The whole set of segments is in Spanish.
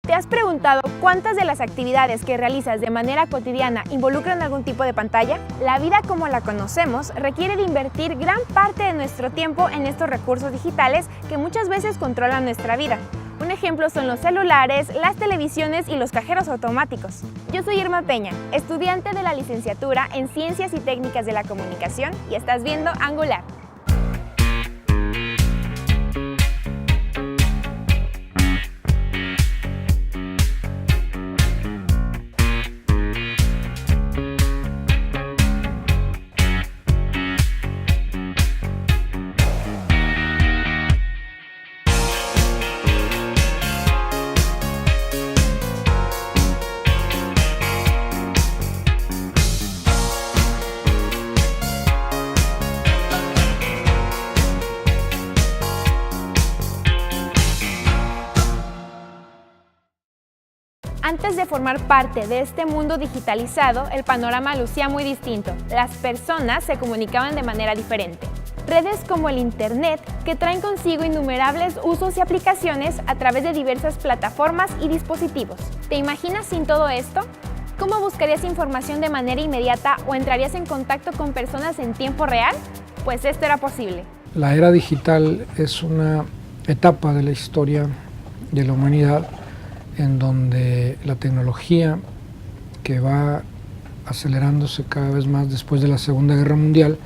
¿Te has preguntado cuántas de las actividades que realizas de manera cotidiana involucran algún tipo de pantalla? La vida como la conocemos requiere de invertir gran parte de nuestro tiempo en estos recursos digitales que muchas veces controlan nuestra vida. Un ejemplo son los celulares, las televisiones y los cajeros automáticos. Yo soy Irma Peña, estudiante de la licenciatura en Ciencias y Técnicas de la Comunicación y estás viendo Angular. Antes de formar parte de este mundo digitalizado, el panorama lucía muy distinto. Las personas se comunicaban de manera diferente. Redes como el Internet, que traen consigo innumerables usos y aplicaciones a través de diversas plataformas y dispositivos. ¿Te imaginas sin todo esto? ¿Cómo buscarías información de manera inmediata o entrarías en contacto con personas en tiempo real? Pues esto era posible. La era digital es una etapa de la historia de la humanidad en donde la tecnología, que va acelerándose cada vez más después de la Segunda Guerra Mundial,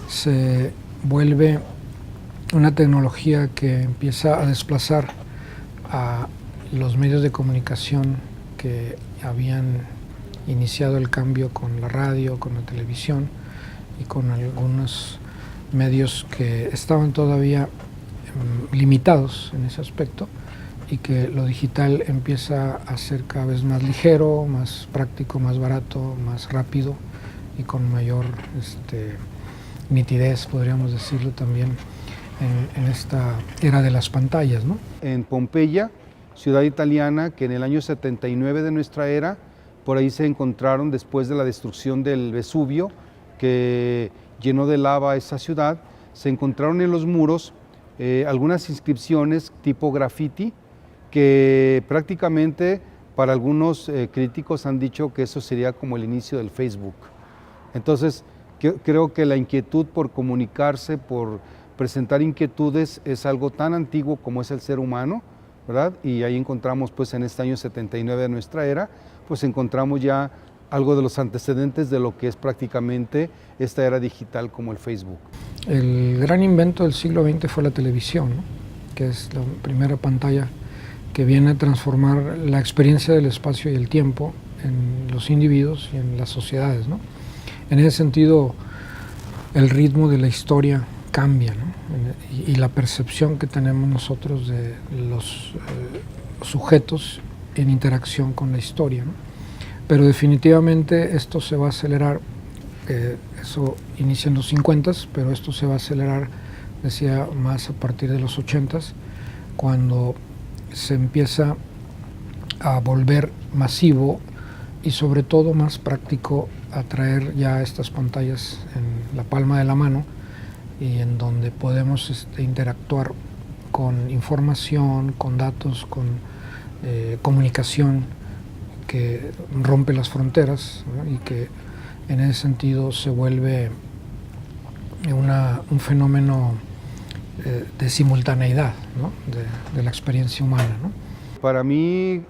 se vuelve una tecnología que empieza a desplazar a los medios de comunicación que habían iniciado el cambio con la radio, con la televisión y con algunos medios que estaban todavía limitados en ese aspecto, y que lo digital empieza a ser cada vez más ligero, más práctico, más barato, más rápido y con mayor nitidez, podríamos decirlo también, en esta era de las pantallas, ¿no? En Pompeya, ciudad italiana, que en el año 79 de nuestra era, por ahí se encontraron, después de la destrucción del Vesubio, que llenó de lava esa ciudad, se encontraron en los muros algunas inscripciones tipo graffiti, que prácticamente para algunos críticos han dicho que eso sería como el inicio del Facebook. Entonces, creo que la inquietud por comunicarse, por presentar inquietudes, es algo tan antiguo como es el ser humano, ¿verdad? Y ahí encontramos, pues en este año 79 de nuestra era, pues encontramos ya algo de los antecedentes de lo que es prácticamente esta era digital como el Facebook. El gran invento del siglo XX fue la televisión, ¿no? Que es la primera pantalla que viene a transformar la experiencia del espacio y el tiempo en los individuos y en las sociedades, ¿no? En ese sentido, el ritmo de la historia cambia, ¿no? Y la percepción que tenemos nosotros de los sujetos en interacción con la historia, ¿no? Pero definitivamente esto se va a acelerar, eso inicia en los 50s, pero esto se va a acelerar, decía, más a partir de los 80s, cuando se empieza a volver masivo y sobre todo más práctico a traer ya estas pantallas en la palma de la mano y en donde podemos interactuar con información, con datos, con comunicación que rompe las fronteras, ¿no? Y que en ese sentido se vuelve un fenómeno de simultaneidad, ¿no? de la experiencia humana, ¿no? Para mí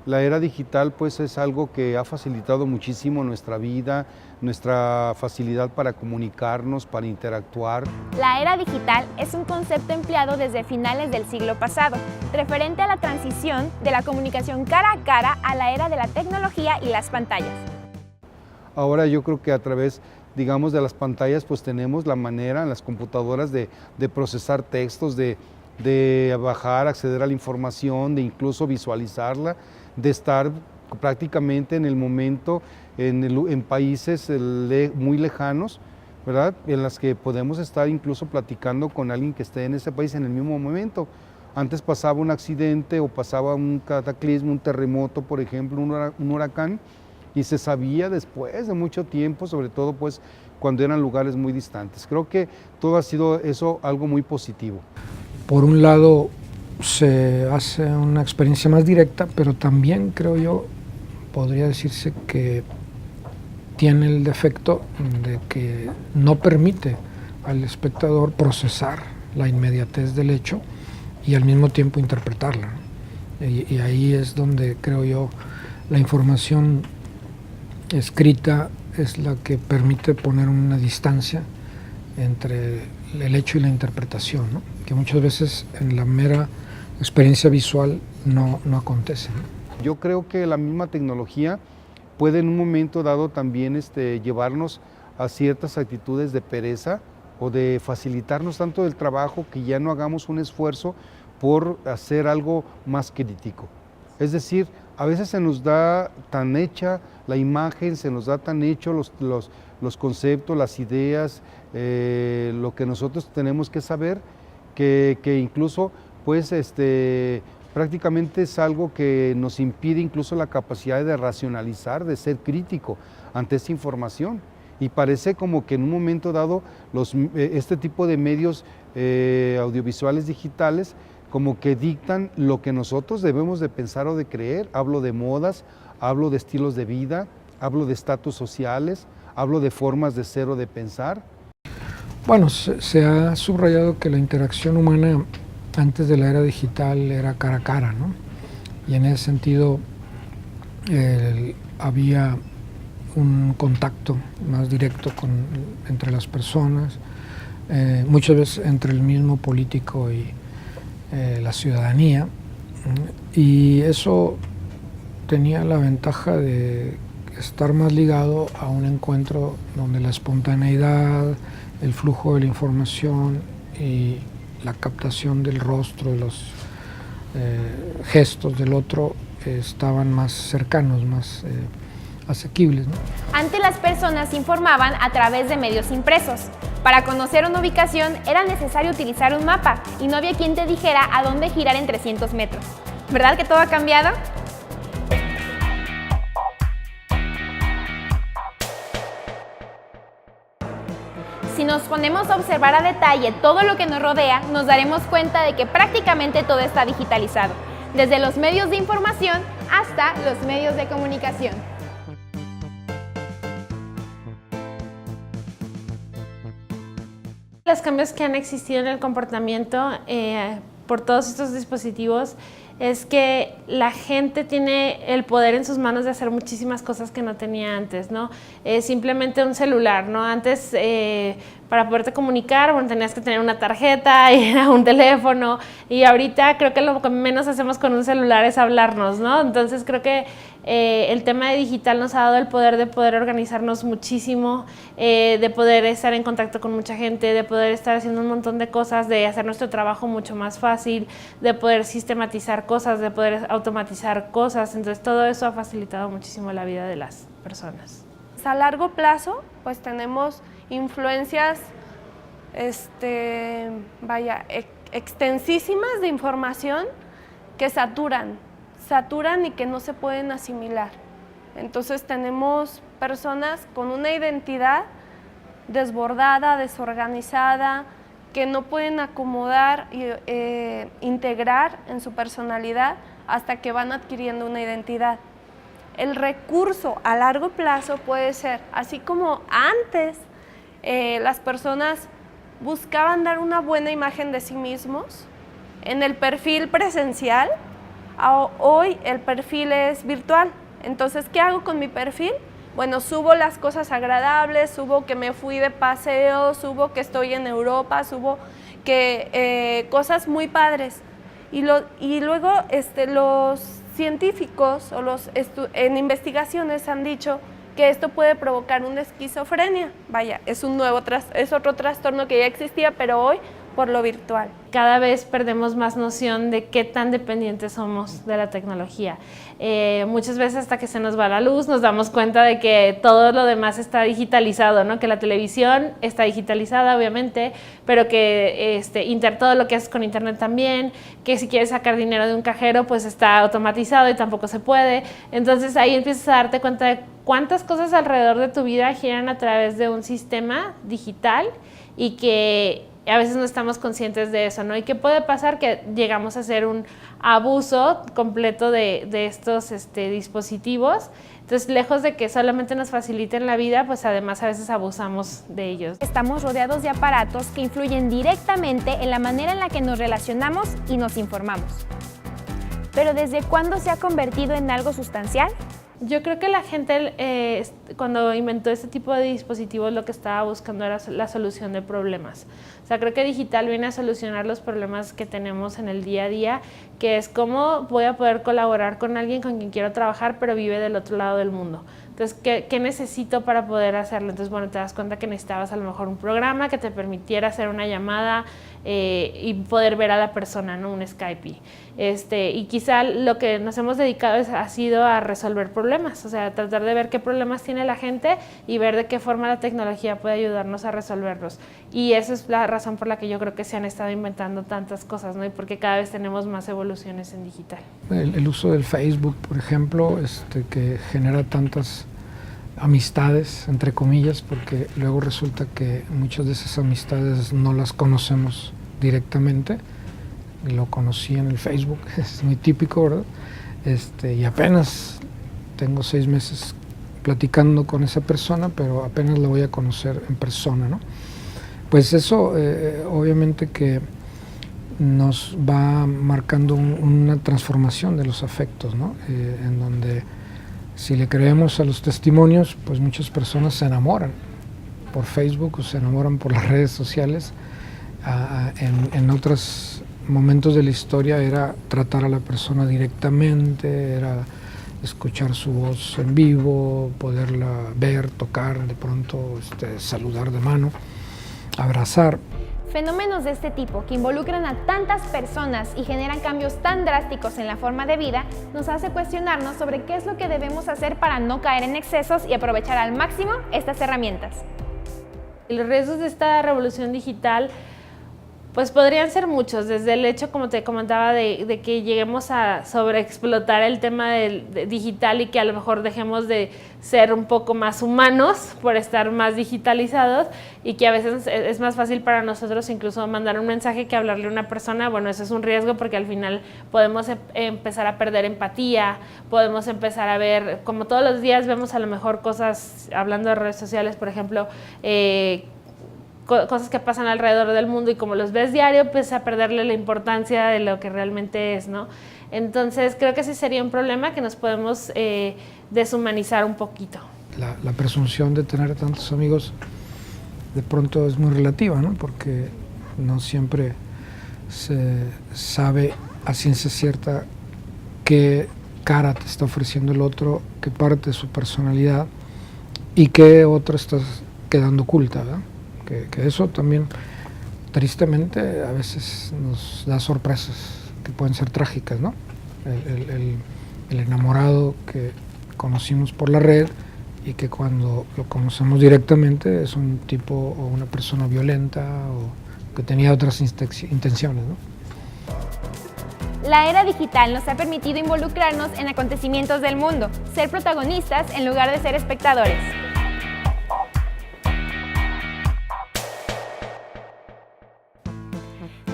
la era digital pues es algo que ha facilitado muchísimo nuestra vida, nuestra facilidad para comunicarnos, para interactuar. La era digital es un concepto empleado desde finales del siglo pasado, referente a la transición de la comunicación cara a cara a la era de la tecnología y las pantallas. Ahora yo creo que a través, digamos, de las pantallas, pues tenemos la manera en las computadoras de procesar textos, de bajar, acceder a la información, de incluso visualizarla, de estar prácticamente en el momento en países muy lejanos, ¿verdad? En las que podemos estar incluso platicando con alguien que esté en ese país en el mismo momento. Antes pasaba un accidente o pasaba un cataclismo, un terremoto, por ejemplo, un huracán, y se sabía después de mucho tiempo, sobre todo pues cuando eran lugares muy distantes. Creo que todo ha sido eso algo muy positivo. Por un lado, se hace una experiencia más directa, pero también creo yo, podría decirse que tiene el defecto de que no permite al espectador procesar la inmediatez del hecho y al mismo tiempo interpretarla, ¿no? Y ahí es donde creo yo la información escrita es la que permite poner una distancia entre el hecho y la interpretación, ¿no? Que muchas veces en la mera experiencia visual no acontece, ¿no? Yo creo que la misma tecnología puede en un momento dado también llevarnos a ciertas actitudes de pereza o de facilitarnos tanto el trabajo que ya no hagamos un esfuerzo por hacer algo más crítico. Es decir, a veces se nos da tan hecha la imagen, se nos da tan hecho los conceptos, las ideas, lo que nosotros tenemos que saber, que incluso pues prácticamente es algo que nos impide incluso la capacidad de racionalizar, de ser crítico ante esa información. Y parece como que en un momento dado este tipo de medios audiovisuales digitales como que dictan lo que nosotros debemos de pensar o de creer. Hablo de modas, hablo de estilos de vida, hablo de estatus sociales, hablo de formas de ser o de pensar. Bueno, se ha subrayado que la interacción humana antes de la era digital era cara a cara, ¿no? Y en ese sentido había un contacto más directo entre las personas, muchas veces entre el mismo político y la ciudadanía, y eso tenía la ventaja de estar más ligado a un encuentro donde la espontaneidad, el flujo de la información y la captación del rostro, de los gestos del otro estaban más cercanos, más asequibles, ¿no? Antes las personas se informaban a través de medios impresos. Para conocer una ubicación era necesario utilizar un mapa y no había quien te dijera a dónde girar en 300 metros. ¿Verdad que todo ha cambiado? Si nos ponemos a observar a detalle todo lo que nos rodea, nos daremos cuenta de que prácticamente todo está digitalizado, desde los medios de información hasta los medios de comunicación. Los cambios que han existido en el comportamiento por todos estos dispositivos es que la gente tiene el poder en sus manos de hacer muchísimas cosas que no tenía antes, ¿no? Simplemente un celular, ¿no? Antes, para poderte comunicar, bueno, tenías que tener una tarjeta, y era un teléfono, y ahorita creo que lo que menos hacemos con un celular es hablarnos, ¿no? Entonces creo que el tema de digital nos ha dado el poder de poder organizarnos muchísimo, de poder estar en contacto con mucha gente, de poder estar haciendo un montón de cosas, de hacer nuestro trabajo mucho más fácil, de poder sistematizar cosas, de poder automatizar cosas. Entonces todo eso ha facilitado muchísimo la vida de las personas. A largo plazo, pues tenemos influencias extensísimas de información que saturan y que no se pueden asimilar. Entonces tenemos personas con una identidad desbordada, desorganizada, que no pueden acomodar e integrar en su personalidad hasta que van adquiriendo una identidad. El recurso a largo plazo puede ser, así como antes las personas buscaban dar una buena imagen de sí mismos en el perfil presencial, hoy el perfil es virtual. Entonces, ¿qué hago con mi perfil? Bueno, subo las cosas agradables, subo que me fui de paseo, subo que estoy en Europa, subo que cosas muy padres. Y luego los científicos o en investigaciones han dicho que esto puede provocar una esquizofrenia. Vaya, es otro trastorno que ya existía, pero hoy por lo virtual. Cada vez perdemos más noción de qué tan dependientes somos de la tecnología. Muchas veces hasta que se nos va la luz nos damos cuenta de que todo lo demás está digitalizado, ¿no? Que la televisión está digitalizada, obviamente, pero que todo lo que haces con internet también, que si quieres sacar dinero de un cajero, pues está automatizado y tampoco se puede. Entonces ahí empiezas a darte cuenta de cuántas cosas alrededor de tu vida giran a través de un sistema digital y que a veces no estamos conscientes de eso, ¿no? ¿Y qué puede pasar? Que llegamos a hacer un abuso completo de estos dispositivos. Entonces, lejos de que solamente nos faciliten la vida, pues además a veces abusamos de ellos. Estamos rodeados de aparatos que influyen directamente en la manera en la que nos relacionamos y nos informamos. Pero ¿desde cuándo se ha convertido en algo sustancial? Yo creo que la gente cuando inventó este tipo de dispositivos lo que estaba buscando era la solución de problemas. O sea, creo que digital viene a solucionar los problemas que tenemos en el día a día, que es cómo voy a poder colaborar con alguien con quien quiero trabajar, pero vive del otro lado del mundo. Entonces, ¿qué necesito para poder hacerlo? Entonces, bueno, te das cuenta que necesitabas a lo mejor un programa que te permitiera hacer una llamada y poder ver a la persona, ¿no? Un Skype. Y quizá lo que nos hemos dedicado ha sido a resolver problemas, o sea, tratar de ver qué problemas tiene la gente y ver de qué forma la tecnología puede ayudarnos a resolverlos. Y esa es la razón por la que yo creo que se han estado inventando tantas cosas, ¿no? Y porque cada vez tenemos más evoluciones en digital. El uso del Facebook, por ejemplo, que genera tantas amistades, entre comillas, porque luego resulta que muchas de esas amistades no las conocemos directamente. Lo conocí en el Facebook, es muy típico, ¿verdad? Y apenas tengo 6 meses platicando con esa persona, pero apenas la voy a conocer en persona, ¿no? Pues eso obviamente que nos va marcando una transformación de los afectos, ¿no? En donde si le creemos a los testimonios, pues muchas personas se enamoran por Facebook o se enamoran por las redes sociales. En otros momentos de la historia era tratar a la persona directamente, era escuchar su voz en vivo, poderla ver, tocar, de pronto saludar de mano, abrazar. Fenómenos de este tipo, que involucran a tantas personas y generan cambios tan drásticos en la forma de vida, nos hace cuestionarnos sobre qué es lo que debemos hacer para no caer en excesos y aprovechar al máximo estas herramientas. Los riesgos de esta revolución digital pues podrían ser muchos, desde el hecho, como te comentaba, de que lleguemos a sobreexplotar el tema digital y que a lo mejor dejemos de ser un poco más humanos por estar más digitalizados y que a veces es más fácil para nosotros incluso mandar un mensaje que hablarle a una persona. Bueno, eso es un riesgo porque al final podemos empezar a perder empatía, podemos empezar a ver, como todos los días vemos a lo mejor cosas, hablando de redes sociales, por ejemplo, cosas que pasan alrededor del mundo y como los ves diario, pues a perderle la importancia de lo que realmente es, ¿no? Entonces creo que ese sería un problema que nos podemos deshumanizar un poquito. La presunción de tener tantos amigos de pronto es muy relativa, ¿no? Porque no siempre se sabe a ciencia cierta qué cara te está ofreciendo el otro, qué parte de su personalidad y qué otra estás quedando oculta, ¿verdad? Que eso también, tristemente, a veces nos da sorpresas que pueden ser trágicas, ¿no? El enamorado que conocimos por la red y que cuando lo conocemos directamente es un tipo o una persona violenta o que tenía otras intenciones, ¿no? La era digital nos ha permitido involucrarnos en acontecimientos del mundo, ser protagonistas en lugar de ser espectadores.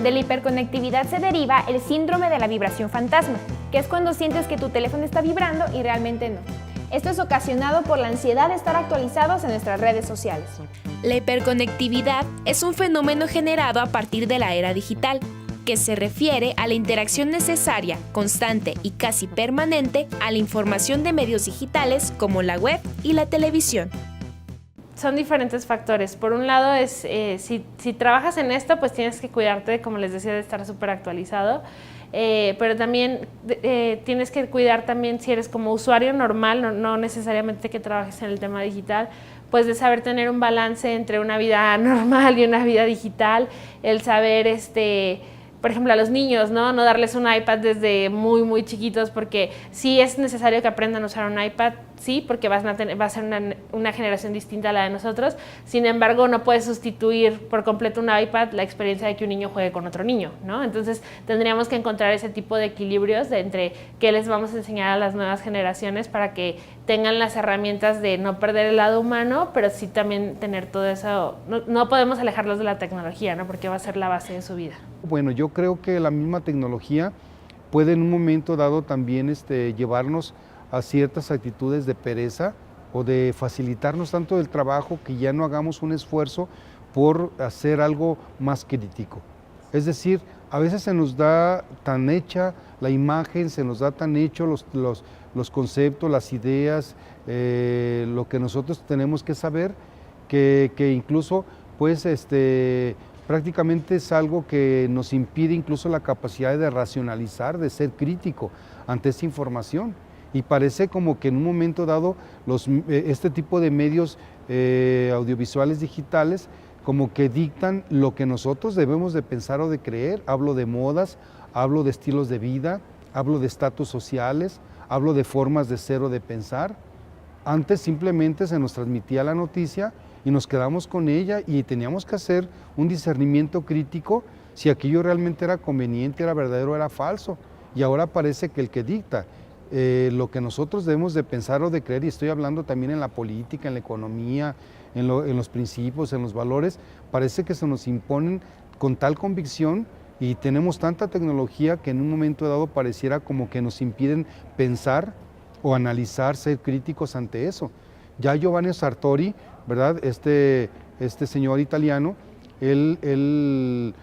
De la hiperconectividad se deriva el síndrome de la vibración fantasma, que es cuando sientes que tu teléfono está vibrando y realmente no. Esto es ocasionado por la ansiedad de estar actualizados en nuestras redes sociales. La hiperconectividad es un fenómeno generado a partir de la era digital, que se refiere a la interacción necesaria, constante y casi permanente a la información de medios digitales como la web y la televisión. Son diferentes factores. Por un lado, si trabajas en esto, pues tienes que cuidarte, como les decía, de estar súper actualizado. Pero también tienes que cuidar también si eres como usuario normal, no necesariamente que trabajes en el tema digital, pues de saber tener un balance entre una vida normal y una vida digital, el saber, por ejemplo, a los niños, ¿no? No darles un iPad desde muy, muy chiquitos, porque sí es necesario que aprendan a usar un iPad, sí, porque va a ser una generación distinta a la de nosotros. Sin embargo, no puede sustituir por completo un iPad la experiencia de que un niño juegue con otro niño, ¿no? Entonces, tendríamos que encontrar ese tipo de equilibrios entre qué les vamos a enseñar a las nuevas generaciones para que tengan las herramientas de no perder el lado humano, pero sí también tener todo eso. No podemos alejarlos de la tecnología, ¿no? Porque va a ser la base de su vida. Bueno, yo creo que la misma tecnología puede en un momento dado también llevarnos a ciertas actitudes de pereza o de facilitarnos tanto el trabajo que ya no hagamos un esfuerzo por hacer algo más crítico. Es decir, a veces se nos da tan hecha la imagen, se nos da tan hecho los conceptos, las ideas, lo que nosotros tenemos que saber, que incluso pues prácticamente es algo que nos impide incluso la capacidad de racionalizar, de ser crítico ante esa información. Y parece como que en un momento dado este tipo de medios audiovisuales digitales como que dictan lo que nosotros debemos de pensar o de creer. Hablo de modas, hablo de estilos de vida, hablo de estatus sociales, hablo de formas de ser o de pensar. Antes simplemente se nos transmitía la noticia y nos quedamos con ella y teníamos que hacer un discernimiento crítico si aquello realmente era conveniente, era verdadero o era falso. Y ahora parece que el que dicta lo que nosotros debemos de pensar o de creer, y estoy hablando también en la política, en la economía, en los principios, en los valores, parece que se nos imponen con tal convicción y tenemos tanta tecnología que en un momento dado pareciera como que nos impiden pensar o analizar, ser críticos ante eso. Ya Giovanni Sartori, ¿verdad? Este señor italiano, él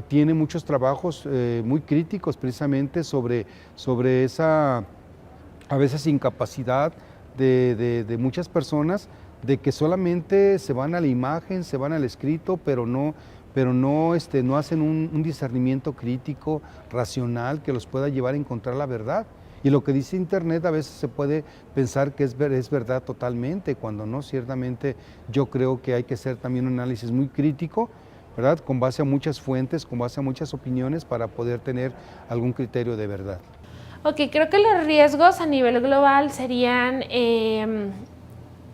tiene muchos trabajos muy críticos precisamente sobre esa a veces incapacidad de muchas personas de que solamente se van a la imagen, se van al escrito, pero no hacen un discernimiento crítico, racional, que los pueda llevar a encontrar la verdad. Y lo que dice Internet a veces se puede pensar que es verdad totalmente, cuando no, ciertamente yo creo que hay que hacer también un análisis muy crítico, ¿verdad? Con base a muchas fuentes, con base a muchas opiniones para poder tener algún criterio de verdad. Ok, creo que los riesgos a nivel global serían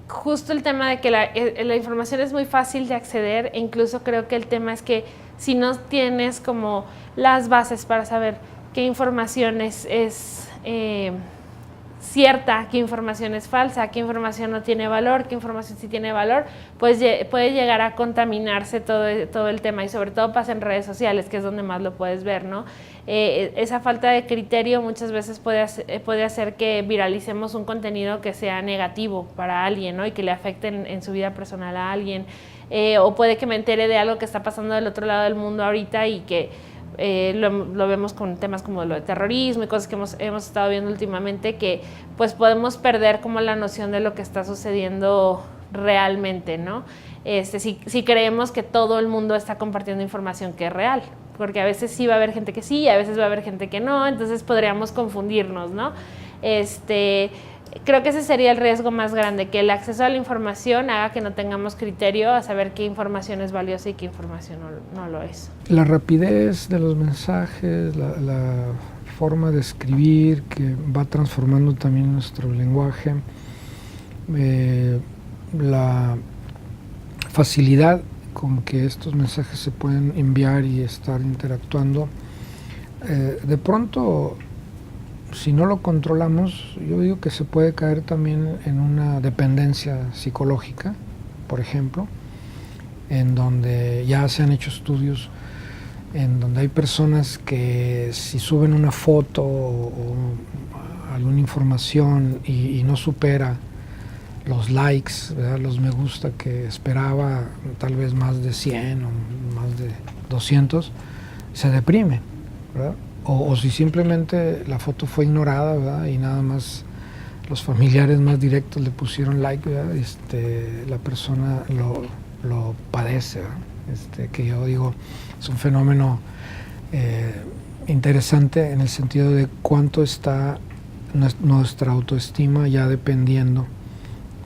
justo el tema de que la información es muy fácil de acceder, e incluso creo que el tema es que si no tienes como las bases para saber qué información es cierta, qué información es falsa, qué información no tiene valor, qué información sí tiene valor, pues puede llegar a contaminarse todo el tema, y sobre todo pasa en redes sociales, que es donde más lo puedes ver, ¿no? Esa falta de criterio muchas veces puede hacer que viralicemos un contenido que sea negativo para alguien, ¿no? Y que le afecte en su vida personal a alguien, o puede que me entere de algo que está pasando del otro lado del mundo ahorita y que lo vemos con temas como lo de terrorismo y cosas que hemos estado viendo últimamente, que pues podemos perder como la noción de lo que está sucediendo realmente, ¿no? Si creemos que todo el mundo está compartiendo información que es real, porque a veces sí va a haber gente que sí y a veces va a haber gente que no, entonces podríamos confundirnos, ¿no? Creo que ese sería el riesgo más grande, que el acceso a la información haga que no tengamos criterio a saber qué información es valiosa y qué información no lo es. La rapidez de los mensajes, la forma de escribir que va transformando también nuestro lenguaje, la facilidad con que estos mensajes se pueden enviar y estar interactuando, de pronto, si no lo controlamos, yo digo que se puede caer también en una dependencia psicológica, por ejemplo, en donde ya se han hecho estudios, en donde hay personas que si suben una foto o alguna información y no supera los likes, ¿verdad?, los me gusta que esperaba, tal vez más de 100 o más de 200, se deprime, ¿verdad? O si simplemente la foto fue ignorada, ¿verdad?, y nada más los familiares más directos le pusieron like, ¿verdad?, la persona lo padece, ¿verdad? Que yo digo, es un fenómeno interesante en el sentido de cuánto está nuestra autoestima ya dependiendo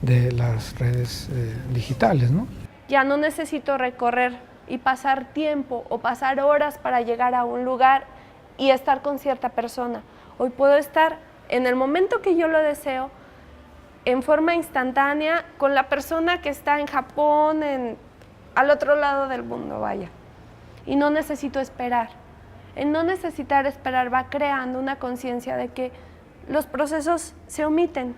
de las redes digitales, ¿no? Ya no necesito recorrer y pasar tiempo o pasar horas para llegar a un lugar y estar con cierta persona. Hoy puedo estar en el momento que yo lo deseo, en forma instantánea con la persona que está en Japón, al otro lado del mundo, vaya. Y no necesito esperar. El no necesitar esperar va creando una conciencia de que los procesos se omiten.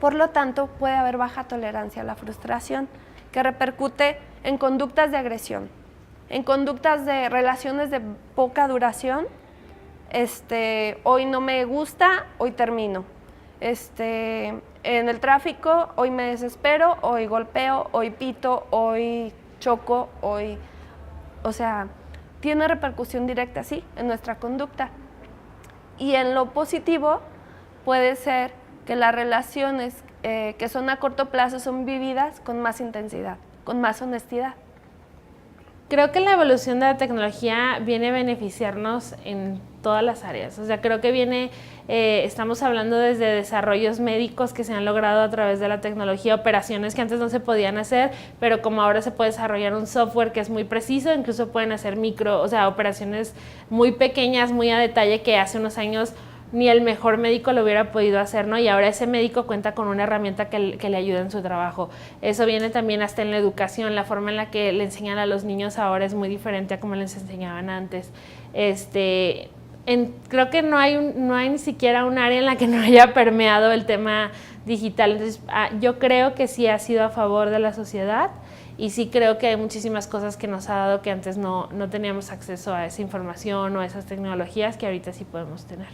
Por lo tanto, puede haber baja tolerancia a la frustración, que repercute en conductas de agresión, en conductas de relaciones de poca duración. Hoy no me gusta, hoy termino. En el tráfico, hoy me desespero, hoy golpeo, hoy pito, hoy choco, hoy... O sea, tiene repercusión directa, sí, en nuestra conducta. Y en lo positivo puede ser que las relaciones que son a corto plazo son vividas con más intensidad, con más honestidad. Creo que la evolución de la tecnología viene a beneficiarnos en todas las áreas. O sea, creo que estamos hablando desde desarrollos médicos que se han logrado a través de la tecnología, operaciones que antes no se podían hacer, pero como ahora se puede desarrollar un software que es muy preciso, incluso pueden hacer operaciones muy pequeñas, muy a detalle, que hace unos años ni el mejor médico lo hubiera podido hacer, ¿no? Y ahora ese médico cuenta con una herramienta que le ayuda en su trabajo. Eso viene también hasta en la educación, la forma en la que le enseñan a los niños ahora es muy diferente a como les enseñaban antes. Creo que no hay ni siquiera un área en la que no haya permeado el tema digital. Entonces, yo creo que sí ha sido a favor de la sociedad y sí creo que hay muchísimas cosas que nos ha dado que antes no teníamos acceso a esa información o a esas tecnologías que ahorita sí podemos tener.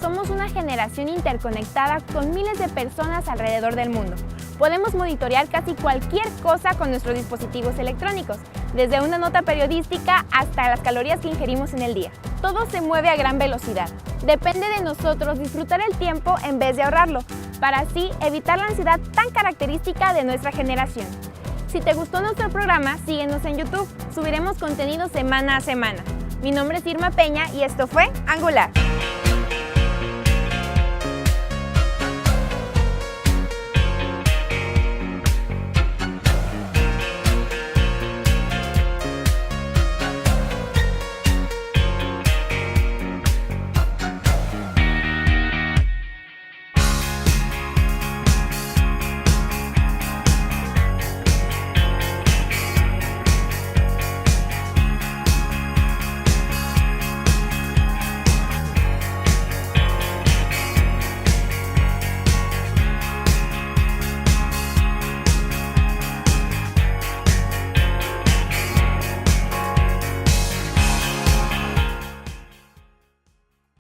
Somos una generación interconectada con miles de personas alrededor del mundo. Podemos monitorear casi cualquier cosa con nuestros dispositivos electrónicos, desde una nota periodística hasta las calorías que ingerimos en el día. Todo se mueve a gran velocidad. Depende de nosotros disfrutar el tiempo en vez de ahorrarlo, para así evitar la ansiedad tan característica de nuestra generación. Si te gustó nuestro programa, síguenos en YouTube. Subiremos contenido semana a semana. Mi nombre es Irma Peña y esto fue Angular.